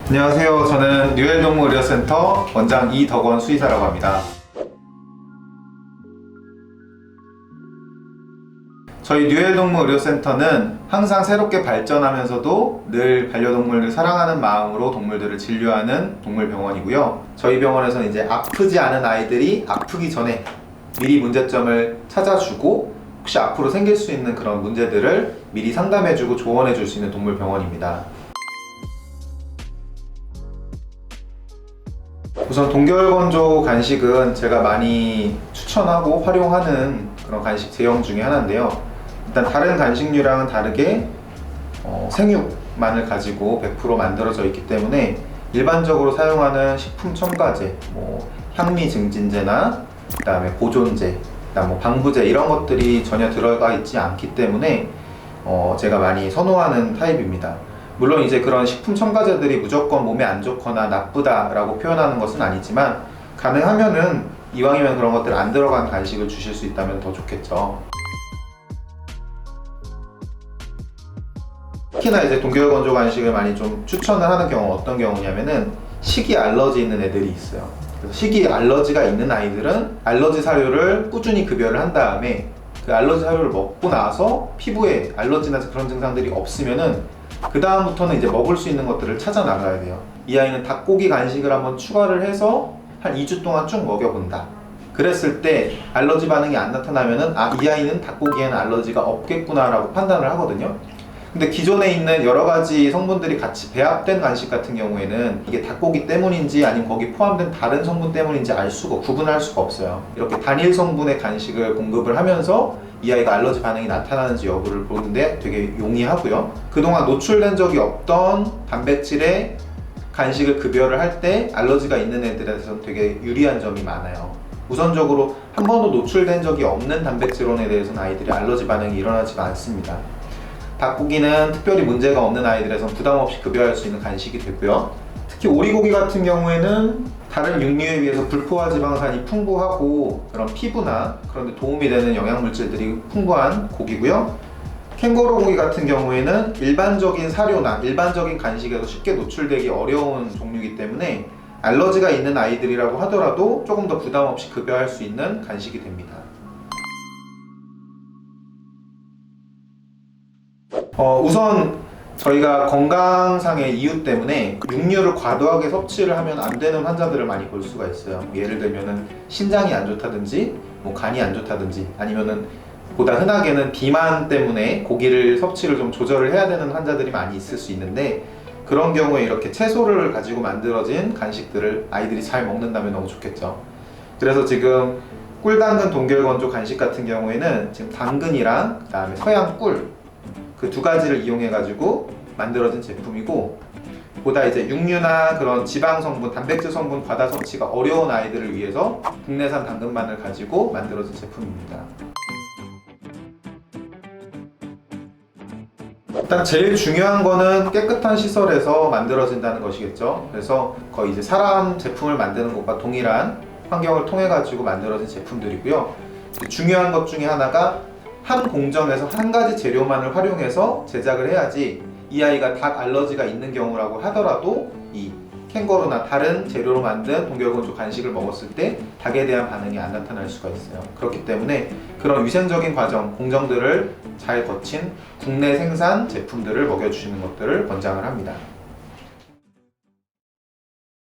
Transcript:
안녕하세요. 저는 뉴엘동물의료센터 원장 이덕원 수의사라고 합니다. 저희 뉴엘동물의료센터는 항상 새롭게 발전하면서도 늘 반려동물을 사랑하는 마음으로 동물들을 진료하는 동물병원이고요. 저희 병원에서는 이제 아프지 않은 아이들이 아프기 전에 미리 문제점을 찾아주고 혹시 앞으로 생길 수 있는 그런 문제들을 미리 상담해주고 조언해줄 수 있는 동물병원입니다. 우선 동결건조 간식은 제가 많이 추천하고 활용하는 그런 간식 제형 중에 하나인데요. 일단 다른 간식류랑은 다르게 생육만을 가지고 100% 만들어져 있기 때문에 일반적으로 사용하는 식품 첨가제, 향미 증진제나 그다음에 보존제, 그다음 방부제 이런 것들이 전혀 들어가 있지 않기 때문에 제가 많이 선호하는 타입입니다. 물론 이제 그런 식품 첨가제들이 무조건 몸에 안 좋거나 나쁘다라고 표현하는 것은 아니지만 가능하면은 이왕이면 그런 것들 안 들어간 간식을 주실 수 있다면 더 좋겠죠. 특히나 이제 동결건조 간식을 많이 좀 추천을 하는 경우 어떤 경우냐면은 식이 알러지 있는 애들이 있어요. 그래서 식이 알러지가 있는 아이들은 알러지 사료를 꾸준히 급여를 한 다음에 그 알러지 사료를 먹고 나서 피부에 알러지나 그런 증상들이 없으면은 그 다음부터는 이제 먹을 수 있는 것들을 찾아 나가야 돼요. 이 아이는 닭고기 간식을 한번 추가를 해서 한 2주 동안 쭉 먹여본다. 그랬을 때 알러지 반응이 안 나타나면은 이 아이는 닭고기에는 알러지가 없겠구나 라고 판단을 하거든요. 근데 기존에 있는 여러 가지 성분들이 같이 배합된 간식 같은 경우에는 이게 닭고기 때문인지 아니면 거기 포함된 다른 성분 때문인지 구분할 수가 없어요. 이렇게 단일 성분의 간식을 공급을 하면서 이 아이가 알러지 반응이 나타나는지 여부를 보는데 되게 용이하고요. 그동안 노출된 적이 없던 단백질의 간식을 급여를 할 때 알러지가 있는 애들에서는 되게 유리한 점이 많아요. 우선적으로 한 번도 노출된 적이 없는 단백질원에 대해서는 아이들이 알러지 반응이 일어나지가 않습니다. 닭고기는 특별히 문제가 없는 아이들에선 부담 없이 급여할 수 있는 간식이 되고요. 특히 오리고기 같은 경우에는 다른 육류에 비해서 불포화 지방산이 풍부하고 그런 피부나 그런 데 도움이 되는 영양물질들이 풍부한 고기고요. 캥거루 고기 같은 경우에는 일반적인 사료나 일반적인 간식에서 쉽게 노출되기 어려운 종류이기 때문에 알러지가 있는 아이들이라고 하더라도 조금 더 부담 없이 급여할 수 있는 간식이 됩니다. 우선 저희가 건강상의 이유 때문에 육류를 과도하게 섭취를 하면 안 되는 환자들을 많이 볼 수가 있어요. 예를 들면은 신장이 안 좋다든지 간이 안 좋다든지 아니면은 보다 흔하게는 비만 때문에 고기를 섭취를 좀 조절을 해야 되는 환자들이 많이 있을 수 있는데 그런 경우에 이렇게 채소를 가지고 만들어진 간식들을 아이들이 잘 먹는다면 너무 좋겠죠. 그래서 지금 꿀당근 동결건조 간식 같은 경우에는 지금 당근이랑 그다음에 서양 꿀 그 두 가지를 이용해 가지고 만들어진 제품이고 보다 이제 육류나 그런 지방 성분, 단백질 성분 과다 섭취가 어려운 아이들을 위해서 국내산 당근만을 가지고 만들어진 제품입니다. 일단 제일 중요한 거는 깨끗한 시설에서 만들어진다는 것이겠죠. 그래서 거의 이제 사람 제품을 만드는 것과 동일한 환경을 통해 가지고 만들어진 제품들이고요. 중요한 것 중에 하나가 한 공정에서 한 가지 재료만을 활용해서 제작을 해야지 이 아이가 닭 알러지가 있는 경우라고 하더라도 이 캥거루나 다른 재료로 만든 동결건조 간식을 먹었을 때 닭에 대한 반응이 안 나타날 수가 있어요. 그렇기 때문에 그런 위생적인 과정, 공정들을 잘 거친 국내 생산 제품들을 먹여주시는 것들을 권장을 합니다.